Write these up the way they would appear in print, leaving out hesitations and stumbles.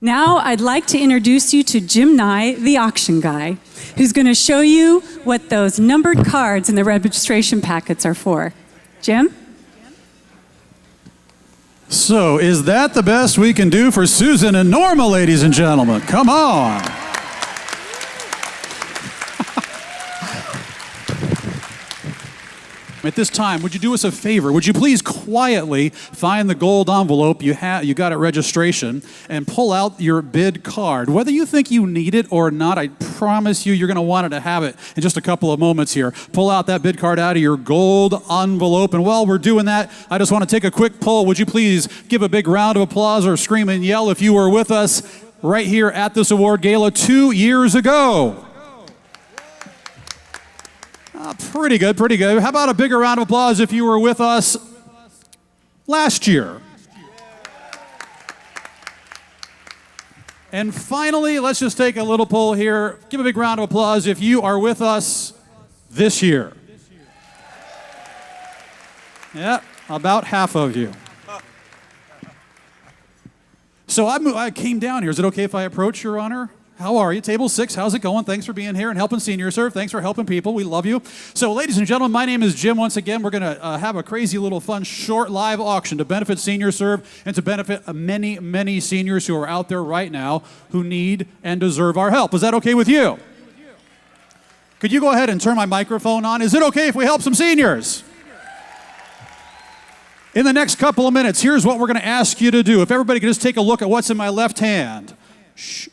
Now I'd like to introduce you to Jim Nye, the auction guy, who's going to show you what those numbered cards in the registration packets are for. Jim? So, is that the best we can do for Susan and Norma, ladies and gentlemen? Come on. At this time, would you do us a favor? Would you please quietly find the gold envelope you got at registration and pull out your bid card? Whether you think you need it or not, I promise you, you're going to want to have it in just a couple of moments here. Pull out that bid card out of your gold envelope. And while we're doing that, I just want to take a quick poll. Would you please give a big round of applause or scream and yell if you were with us right here at this award gala 2 years ago? Pretty good, pretty good. How about a bigger round of applause if you were with us last year? And finally, let's just take a little poll here. Give a big round of applause if you are with us this year. Yeah, about half of you. So I came down here. Is it okay if I approach, Your Honor? How are you? Table 6, how's it going? Thanks for being here and helping Senior Serve. Thanks for helping people. We love you. So, ladies and gentlemen, my name is Jim. Once again, we're going to have a crazy little fun short live auction to benefit Senior Serve and to benefit many, many seniors who are out there right now who need and deserve our help. Is that okay with you? Could you go ahead and turn my microphone on? Is it okay if we help some seniors? In the next couple of minutes, here's what we're going to ask you to do. If everybody could just take a look at what's in my left hand. Shh.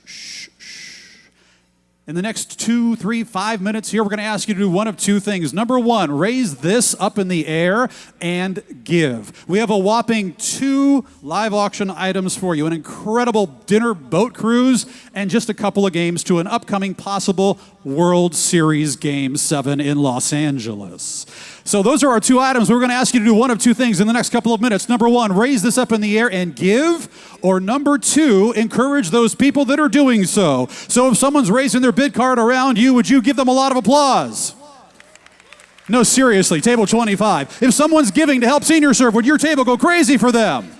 In the next 2, 3, 5 minutes here, we're going to ask you to do one of two things. Number one, raise this up in the air and give. We have a whopping 2 live auction items for you, an incredible dinner boat cruise, and just a couple of games to an upcoming possible World Series Game 7 in Los Angeles. So those are our 2 items. We're going to ask you to do one of two things in the next couple of minutes. Number one, raise this up in the air and give. Or number 2, encourage those people that are doing so. So if someone's raising their bid card around you, would you give them a lot of applause? No, seriously, table 25. If someone's giving to help Senior Serve, would your table go crazy for them?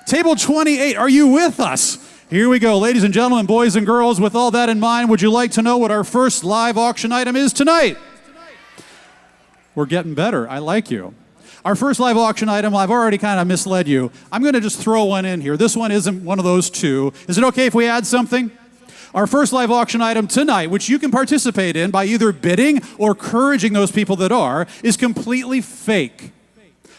Table 28, are you with us? Here we go, ladies and gentlemen, boys and girls. With all that in mind, would you like to know what our first live auction item is tonight? We're getting better. I like you. Our first live auction item, I've already kind of misled you. I'm going to just throw one in here. This one isn't one of those 2. Is it okay if we add something? Our first live auction item tonight, which you can participate in by either bidding or encouraging those people that are, is completely fake.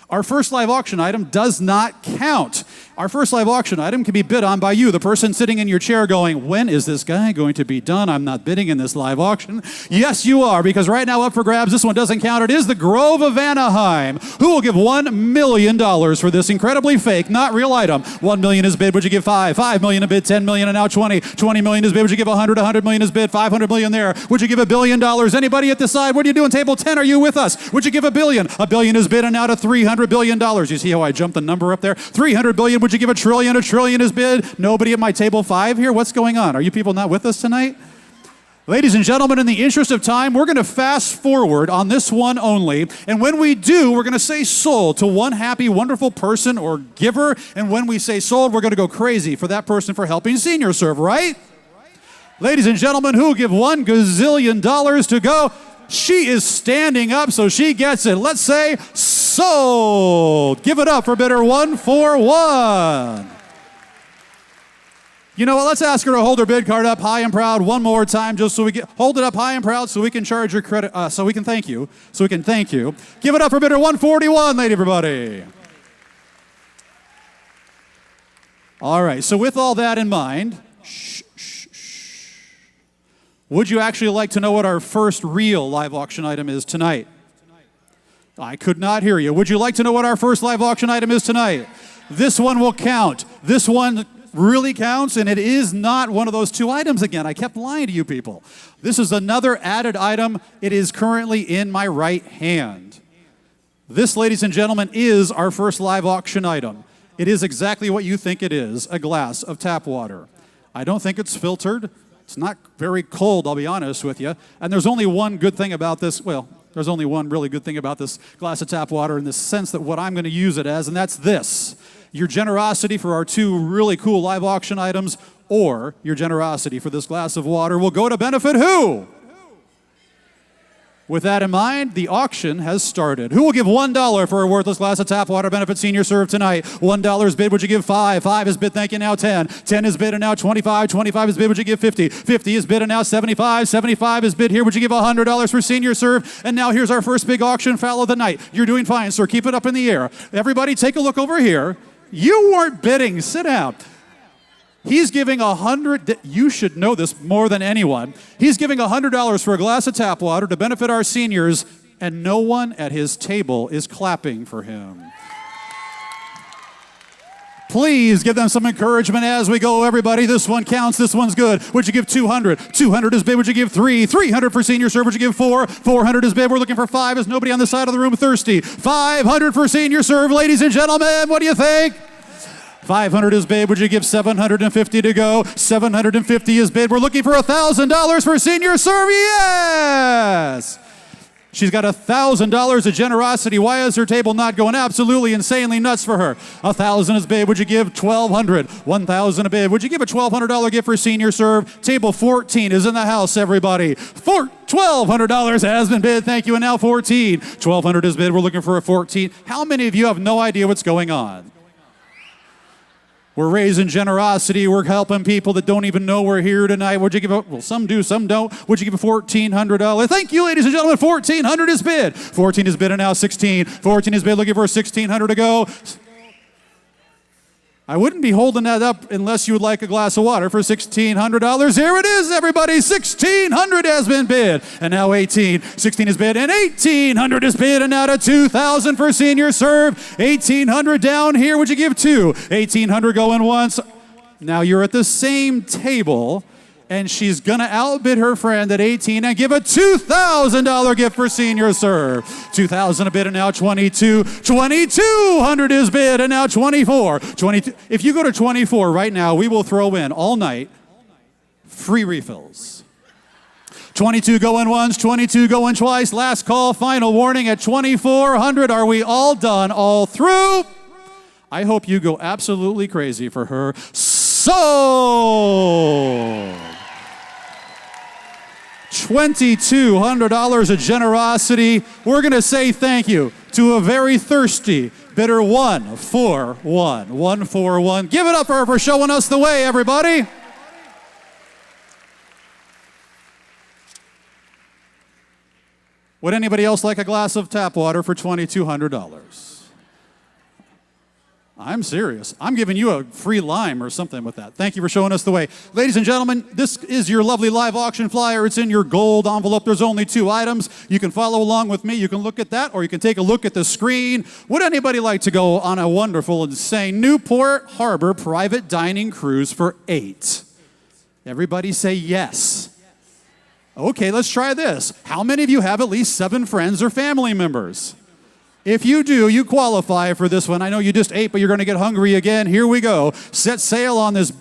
Our first live auction item does not count. Our first live auction item can be bid on by you, the person sitting in your chair going, when is this guy going to be done? I'm not bidding in this live auction. Yes, you are, because right now up for grabs, this one doesn't count. It is the Grove of Anaheim, who will give $1 million for this incredibly fake, not real item. $1 million is bid, would you give 5? $5 million is bid, $10 million, and now 20. $20 million is bid, would you give 100? $100 million is bid, $500 million there. Would you give $1 billion? Anybody at the side? What are you doing? Table 10, are you with us? Would you give $1 billion? $1 billion is bid, and now to $300 billion. You see how I jumped the number up there? $300 billion, would you give $1 trillion? $1 trillion is bid. Nobody at my table 5 here? What's going on? Are you people not with us tonight? Ladies and gentlemen, in the interest of time, we're going to fast forward on this one only. And when we do, we're going to say sold to one happy, wonderful person or giver. And when we say sold, we're going to go crazy for that person for helping Senior Serve, right? Ladies and gentlemen, who give $1 gazillion to go? She is standing up, so she gets it. Let's say sold. Give it up for bidder 141. You know what? Let's ask her to hold her bid card up high and proud one more time, just so we get hold it up high and proud, so we can charge her credit. So we can thank you. Give it up for bidder 141, lady, everybody. All right. So with all that in mind. Would you actually like to know what our first real live auction item is tonight? I could not hear you. Would you like to know what our first live auction item is tonight? This one will count. This one really counts, and it is not one of those 2 items again. I kept lying to you people. This is another added item. It is currently in my right hand. This, ladies and gentlemen, is our first live auction item. It is exactly what you think it is, a glass of tap water. I don't think it's filtered. It's not very cold, I'll be honest with you. And there's only one good thing about this. Well, there's only one really good thing about this glass of tap water in the sense that what I'm going to use it as, and that's this. your generosity for our two really cool live auction items, or your generosity for this glass of water will go to benefit who? With that in mind, the auction has started. Who will give $1 for a worthless glass of tap water benefit senior serve tonight? $1 is bid, would you give 5? 5 is bid, thank you, now 10. 10 is bid and now 25. 25 is bid, would you give 50? 50 is bid and now 75. 75 is bid here, would you give $100 for senior serve? And now here's our first big auction foul of the night. You're doing fine, sir. Keep it up in the air. Everybody take a look over here. You weren't bidding. Sit down. He's giving $100. You should know this more than anyone. He's giving $100 for a glass of tap water to benefit our seniors, and no one at his table is clapping for him. Please give them some encouragement as we go, everybody. This one counts. This one's good. Would you give 200? 200 is bid. Would you give 3? 300 for senior serve. Would you give 4? 400 is bid. We're looking for 5. Is nobody on the side of the room thirsty? 500 for senior serve, ladies and gentlemen. What do you think? 500 is bid. Would you give 750 to go? 750 is bid. We're looking for $1,000 for senior serve. Yes! She's got $1,000 of generosity. Why is her table not going absolutely insanely nuts for her? 1,000 is bid. Would you give 1,200? 1,000 a bid. Would you give a $1,200 gift for senior serve? Table 14 is in the house, everybody. $1,200 has been bid. Thank you. And now 14. 1,200 is bid. We're looking for a 14. How many of you have no idea what's going on? We're raising generosity. We're helping people that don't even know we're here tonight. Would you give well, some do, some don't. Would you give a $1,400? Thank you, ladies and gentlemen. 1,400 is bid. 14 is bid and now 16. 14 is bid. Looking for 1,600 to go. I wouldn't be holding that up unless you would like a glass of water for $1,600. Here it is, everybody. 1,600 has been bid. And now 18. 16 is bid and 1,800 is bid. And now to 2,000 for senior serve. 1,800 down here. Would you give 2? 1,800 going once. Now you're at the same table, and she's going to outbid her friend at 18 and give a $2,000 gift for senior serve. 2,000 a bid and now 22. 2,200 is bid and now 24. 22. If you go to 24 right now, we will throw in all night free refills. 22 going once, 22 going twice. Last call, final warning at 2,400. Are we all done? All through? I hope you go absolutely crazy for her. So $2,200 of generosity. We're going to say thank you to a very thirsty bidder 141. 141. Give it up for her for showing us the way, everybody. Would anybody else like a glass of tap water for $2,200? I'm serious. I'm giving you a free lime or something with that. Thank you for showing us the way. Ladies and gentlemen, this is your lovely live auction flyer. It's in your gold envelope. There's only 2 items. You can follow along with me. You can look at that, or you can take a look at the screen. Would anybody like to go on a wonderful, insane Newport Harbor private dining cruise for 8? Everybody say yes. Okay, let's try this. How many of you have at least 7 friends or family members? If you do, you qualify for this one. I know you just ate, but you're going to get hungry again. Here we go. Set sail on this.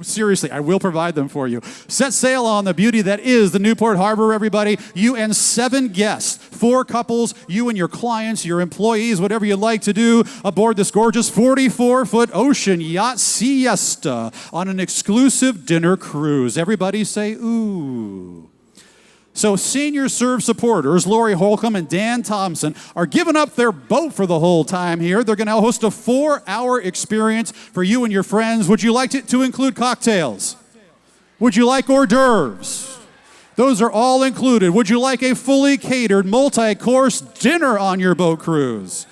Seriously, I will provide them for you. Set sail on the beauty that is the Newport Harbor, everybody. You and 7 guests, 4 couples, you and your clients, your employees, whatever you'd like to do, aboard this gorgeous 44-foot ocean yacht siesta on an exclusive dinner cruise. Everybody say, ooh. So senior serve supporters, Lori Holcomb and Dan Thompson, are giving up their boat for the whole time here. They're going to host a 4-hour experience for you and your friends. Would you like it to include cocktails? Would you like hors d'oeuvres? Those are all included. Would you like a fully catered multi-course dinner on your boat cruise?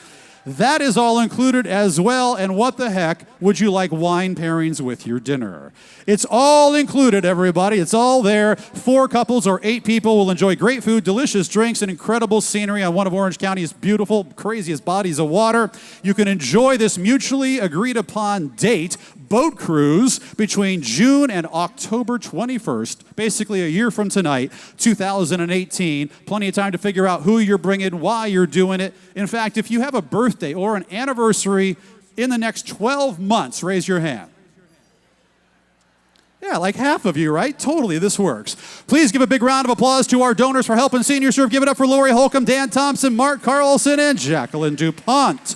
That is all included as well, and what the heck would you like wine pairings with your dinner? It's all included, everybody. It's all there. 4 couples or 8 people will enjoy great food, delicious drinks, and incredible scenery on one of Orange County's beautiful, craziest bodies of water. You can enjoy this mutually agreed upon date, boat cruise, between June and October 21st, basically a year from tonight, 2018. Plenty of time to figure out who you're bringing, why you're doing it. In fact, if you have a birthday or an anniversary in the next 12 months, raise your hand. Yeah, like half of you, right? Totally, this works. Please give a big round of applause to our donors for helping Senior Serve. Give it up for Lori Holcomb, Dan Thompson, Mark Carlson, and Jacqueline DuPont.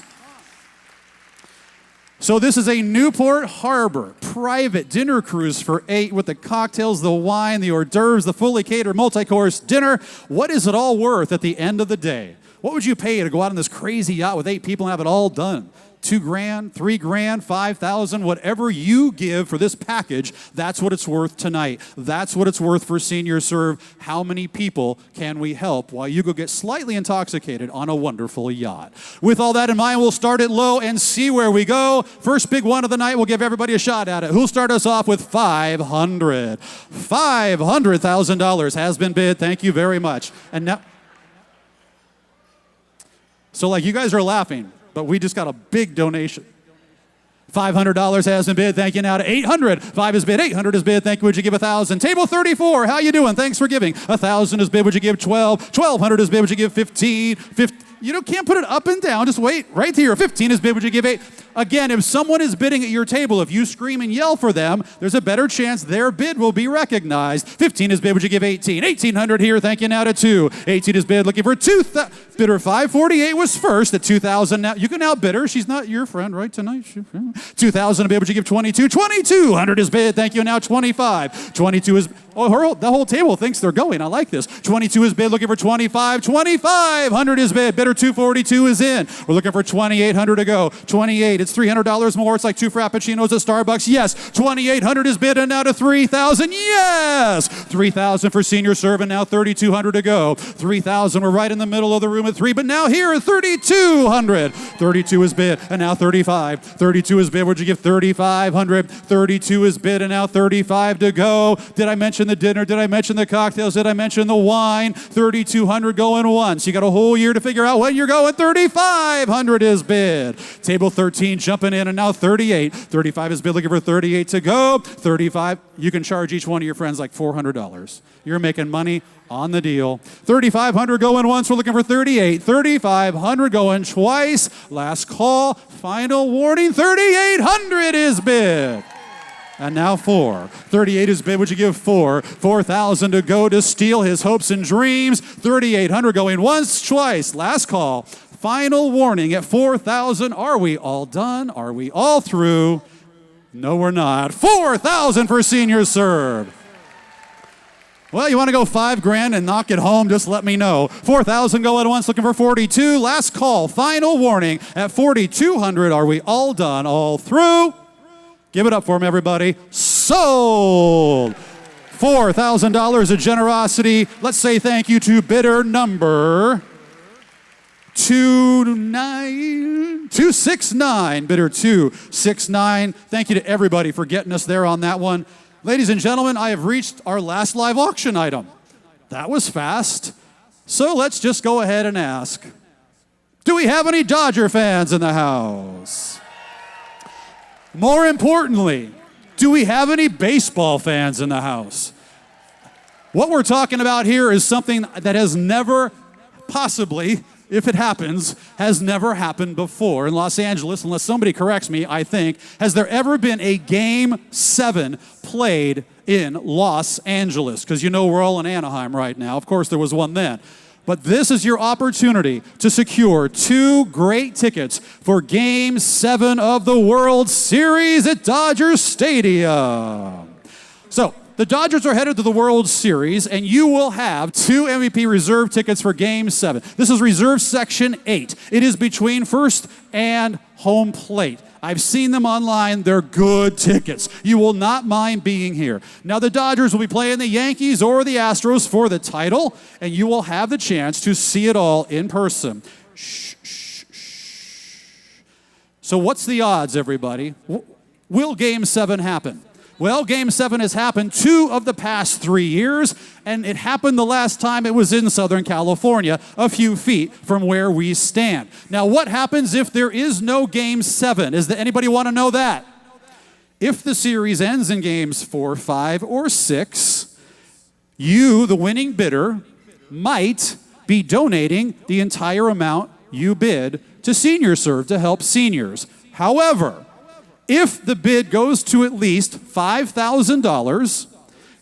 So this is a Newport Harbor private dinner cruise for 8 with the cocktails, the wine, the hors d'oeuvres, the fully catered multi-course dinner. What is it all worth at the end of the day? What would you pay to go out on this crazy yacht with 8 people and have it all done? $2,000, $3,000, $5,000, whatever you give for this package, that's what it's worth tonight. That's what it's worth for Senior Serve. How many people can we help while you go get slightly intoxicated on a wonderful yacht? With all that in mind, we'll start it low and see where we go. First big one of the night, we'll give everybody a shot at it. Who'll start us off with $500? $500,000 has been bid. Thank you very much. And now, so like you guys are laughing, but we just got a big donation. $500 has been bid. Thank you. Now to $800. 5 is bid. 800 is bid. Thank you. Would you give 1,000? Table 34. How you doing? Thanks for giving. 1,000 is bid. Would you give 12? 1,200 is bid. Would you give 15? 15. You can't put it up and down. Just wait right here. 15 is bid. Would you give 8? Again, if someone is bidding at your table, if you scream and yell for them, there's a better chance their bid will be recognized. 15 is bid. Would you give 18? 1,800 here. Thank you. Now to 2. 18 is bid. Looking for 2,000. Bidder 548 was first at 2,000. Now you can outbid her. She's not your friend, right? Tonight. 2,000 to bid. Would you give 22? 2,200 is bid. Thank you. Now 25. 22 is. Oh, the whole table thinks they're going. I like this. 22 is bid. Looking for 25. 2,500 is bid. Bidder 242 is in. We're looking for 2,800 to go. 28. It's $300 more. It's like 2 Frappuccinos at Starbucks. Yes. 2,800 is bid, and now to 3,000. Yes. 3,000 for Senior Serve, and now 3,200 to go. 3,000. We're right in the middle of the room at 3, but now here at 3,200. 32 is bid, and now 35. 32 is bid. Would you give 3,500? 32 is bid, and now 35 to go. Did I mention the dinner? Did I mention the cocktails? Did I mention the wine? 3,200 going once. You got a whole year to figure out when you're going. 3,500 is bid. Table 13 jumping in, and now 38. 35 is bid. Looking for 38 to go. 35. You can charge each one of your friends like $400. You're making money on the deal. 3,500 going once. We're looking for 38. 3,500 going twice. Last call. Final warning. 3,800 is bid. And now 4. 38 is bid. Would you give 4? 4,000 to go to steal his hopes and dreams. 3,800 going once, twice. Last call. Final warning at 4,000. Are we all done? Are we all through? No, we're not. 4,000 for Senior Serve. Well, you want to go $5,000 and knock it home? Just let me know. 4,000 going once, looking for 42. Last call. Final warning at 4,200. Are we all done? All through? Give it up for him, everybody. Sold. $4,000 of generosity. Let's say thank you to bidder number 269. Bidder 269. Thank you to everybody for getting us there on that one. Ladies and gentlemen, I have reached our last live auction item. That was fast. So let's just go ahead and ask, do we have any Dodger fans in the house? More importantly, do we have any baseball fans in the house? What we're talking about here is something that has never, possibly, if it happens, has never happened before in Los Angeles, unless somebody corrects me, I think. Has there ever been a Game 7 played in Los Angeles? Because you know we're all in Anaheim right now. Of course, there was one then. But this is your opportunity to secure 2 great tickets for Game 7 of the World Series at Dodger Stadium. So, the Dodgers are headed to the World Series, and you will have 2 MVP reserve tickets for Game 7. This is reserve section 8. It is between first and home plate. I've seen them online. They're good tickets. You will not mind being here. Now, the Dodgers will be playing the Yankees or the Astros for the title, and you will have the chance to see it all in person. Shh, shh, shh. So what's the odds, everybody? Will Game 7 happen? Well, Game 7 has happened 2 of the past 3 years, and it happened the last time it was in Southern California, a few feet from where we stand. Now, what happens if there is no Game 7? Does anybody want to know that? If the series ends in Games 4, 5, or 6, you, the winning bidder, might be donating the entire amount you bid to Senior Serve to help seniors. However, if the bid goes to at least $5,000,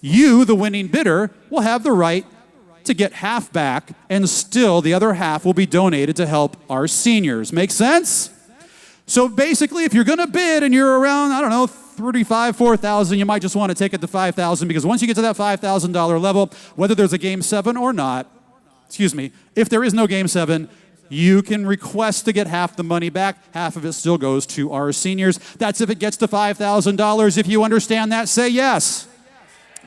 you, the winning bidder, will have the right to get half back, and still the other half will be donated to help our seniors. Make sense? So basically, if you're going to bid and you're around, I don't know, 35, 4,000, you might just want to take it to 5,000 because once you get to that $5,000 level, whether there's a Game 7 or not, if there is no Game 7, you can request to get half the money back. Half of it still goes to our seniors. That's if it gets to $5,000. If you understand that, say yes.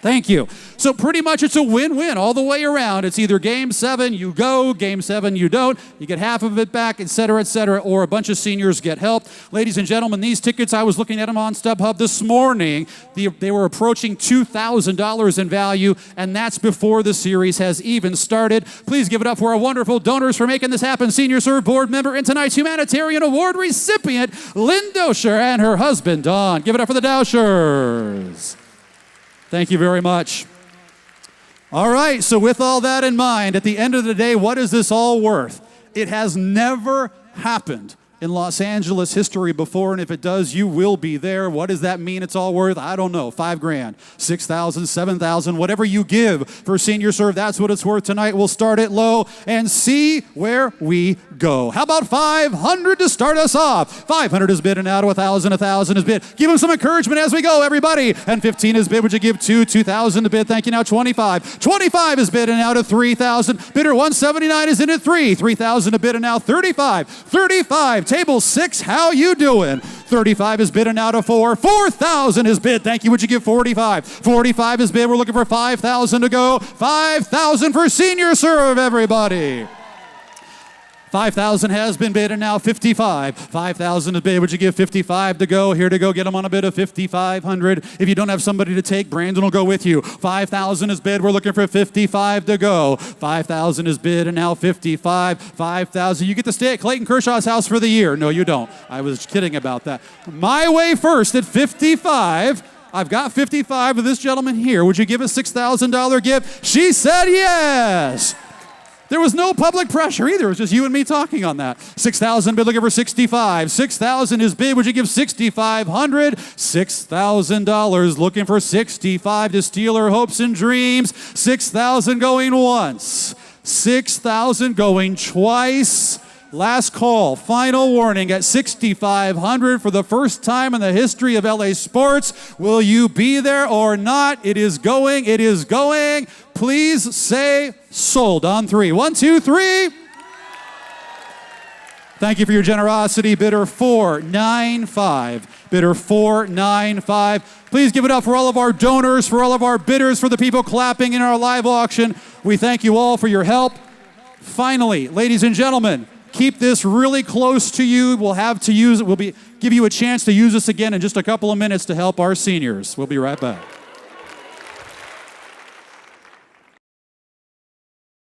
Thank you. So pretty much it's a win-win all the way around. It's either Game 7, you go, Game 7, you don't. You get half of it back, et cetera, or a bunch of seniors get help. Ladies and gentlemen, these tickets, I was looking at them on StubHub this morning. They were approaching $2,000 in value, and that's before the series has even started. Please give it up for our wonderful donors for making this happen. Senior Serve Board member and tonight's Humanitarian Award recipient, Lynn Dosher, and her husband, Don. Give it up for the Doshers. Thank you very much. All right, so with all that in mind, at the end of the day, what is this all worth? It has never happened in Los Angeles history before, and if it does, you will be there. What does that mean it's all worth? I don't know, $5,000, $6,000, $7,000, whatever you give for Senior Serve, that's what it's worth tonight. We'll start it low and see where we go. How about 500 to start us off? 500 is bid and out, 1,000 is bid. Give them some encouragement as we go, everybody. And 15 is bid. Would you give 2,000 to bid? Thank you. Now 25. 25 is bid and out of 3,000. Bidder 179 is in at 3. 3,000 to bid and now 35. 35. Table 6, how you doing? 35 is bid and out of 4. 4,000 is bid. Thank you. Would you give 45? 45 is bid. We're looking for 5,000 to go. 5,000 for Senior Serve, everybody. 5,000 has been bid and now 55. 5,000 is bid. Would you give 55 to go? Here to go. Get them on a bid of 5,500. If you don't have somebody to take, Brandon will go with you. 5,000 is bid. We're looking for 55 to go. 5,000 is bid and now 55. 5,000. You get to stay at Clayton Kershaw's house for the year. No, you don't. I was kidding about that. My way first at 55. I've got 55 with this gentleman here. Would you give a $6,000 gift? She said yes. There was no public pressure either. It was just you and me talking on that. 6,000 bid, looking for 65. 6,000 is bid. Would you give 6,500? $6,000 looking for 65 to steal her hopes and dreams. 6,000 going once. 6,000 going twice. Last call, final warning at 6,500 for the first time in the history of LA sports. Will you be there or not? It is going. It is going. Please say sold on 3. 1, 2, 3. Thank you for your generosity. Bidder 495. Bidder 495. Please give it up for all of our donors, for all of our bidders, for the people clapping in our live auction. We thank you all for your help. Finally, ladies and gentlemen, keep this really close to you. We'll have to use it. Give you a chance to use this again in just a couple of minutes to help our seniors. We'll be right back.